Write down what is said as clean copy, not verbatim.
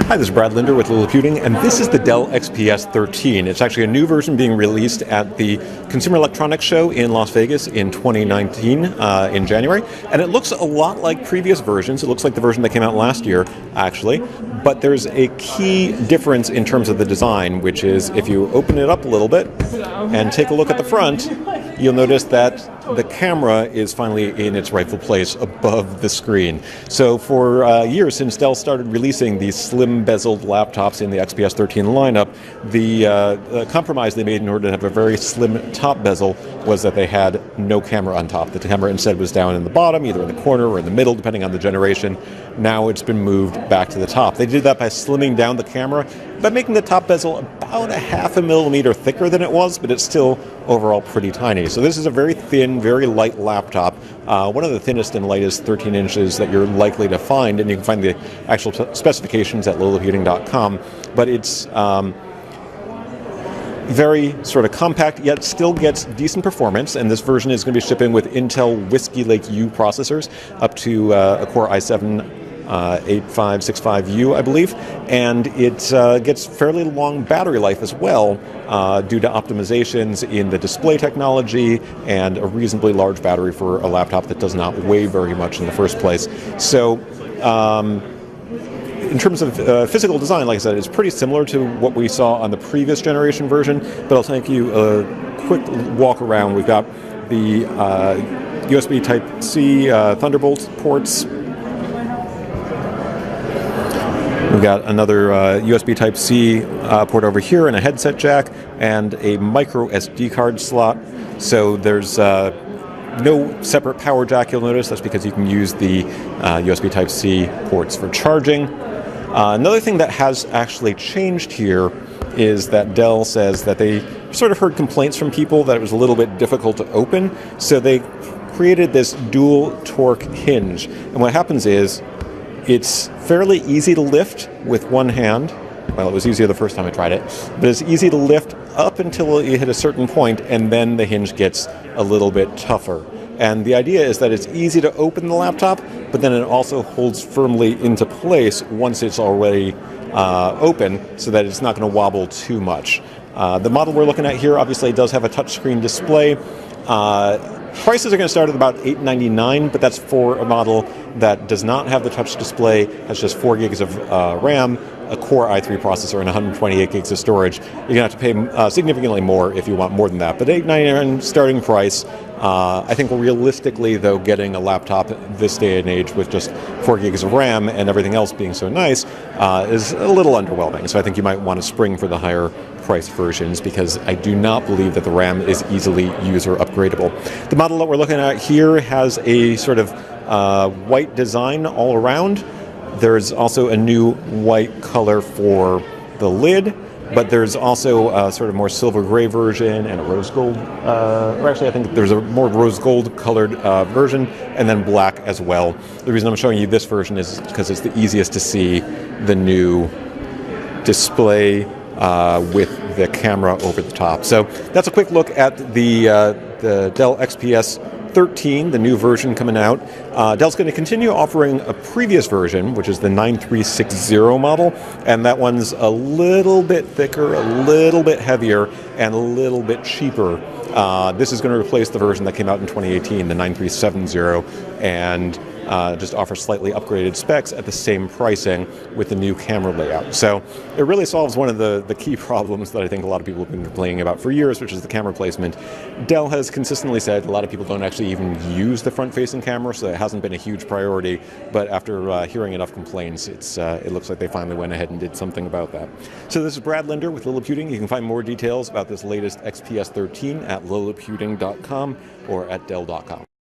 Hi, this is Brad Linder with Liliputing, and this is the Dell XPS 13. It's actually a new version being released at the Consumer Electronics Show in Las Vegas in 2019, in January. And it looks a lot like previous versions. It looks like the version that came out last year, actually. But there's a key difference in terms of the design, which is if you open it up a little bit and take a look at the front, you'll notice that the camera is finally in its rightful place above the screen. So for years, since Dell started releasing these slim bezeled laptops in the XPS 13 lineup, the compromise they made in order to have a very slim top bezel was that they had no camera on top. The camera instead was down in the bottom, either in the corner or in the middle, depending on the generation. Now it's been moved back to the top. They did that by slimming down the camera, by making the top bezel about a ½ millimeter thicker than it was, but it's still overall pretty tiny. So this is a very thin, very light laptop, one of the thinnest and lightest 13 inches that you're likely to find, and you can find the actual specifications at liliputing.com, but it's very sort of compact, yet still gets decent performance, and this version is going to be shipping with Intel Whiskey Lake U processors up to a Core i7 8565U, I believe, and it gets fairly long battery life as well due to optimizations in the display technology and a reasonably large battery for a laptop that does not weigh very much in the first place. So in terms of physical design, like I said, it's pretty similar to what we saw on the previous generation version, but I'll take you a quick walk around. We've got the USB Type-C Thunderbolt ports. We've got another USB Type-C port over here and a headset jack and a micro SD card slot. So there's no separate power jack, you'll notice. That's because you can use the USB Type-C ports for charging. Another thing that has actually changed here is that Dell says that they sort of heard complaints from people that it was a little bit difficult to open. So they created this dual torque hinge. And what happens is it's fairly easy to lift with one hand. Well, it was easier the first time I tried it, but it's easy to lift up until you hit a certain point, and then the hinge gets a little bit tougher. And the idea is that it's easy to open the laptop, but then it also holds firmly into place once it's already open, so that it's not going to wobble too much. The model we're looking at here obviously does have a touchscreen display. Prices are going to start at about $899, but that's for a model that does not have the touch display, has just 4 gigs of RAM, a Core i3 processor, and 128 gigs of storage. You're going to have to pay significantly more if you want more than that. But $899 starting price. I think realistically, though, getting a laptop this day and age with just 4 gigs of RAM and everything else being so nice is a little underwhelming. So I think you might want to spring for the higher price versions, because I do not believe that the RAM is easily user upgradable. The model that we're looking at here has a sort of white design all around. There's also a new white color for the lid, but there's also a sort of more silver gray version and a rose gold, or actually I think there's a more rose gold colored version, and then black as well. The reason I'm showing you this version is because it's the easiest to see the new display with the camera over the top. So that's a quick look at the Dell XPS 13, the new version coming out. Dell's going to continue offering a previous version, which is the 9360 model, and that one's a little bit thicker, a little bit heavier, and a little bit cheaper. This is going to replace the version that came out in 2018, the 9370, and just offers slightly upgraded specs at the same pricing with the new camera layout. So it really solves one of the key problems that I think a lot of people have been complaining about for years, which is the camera placement. Dell has consistently said a lot of people don't actually even use the front-facing camera, so it hasn't been a huge priority. But after hearing enough complaints, it looks like they finally went ahead and did something about that. So this is Brad Linder with Liliputing. You can find more details about this latest XPS 13 at liliputing.com or at dell.com.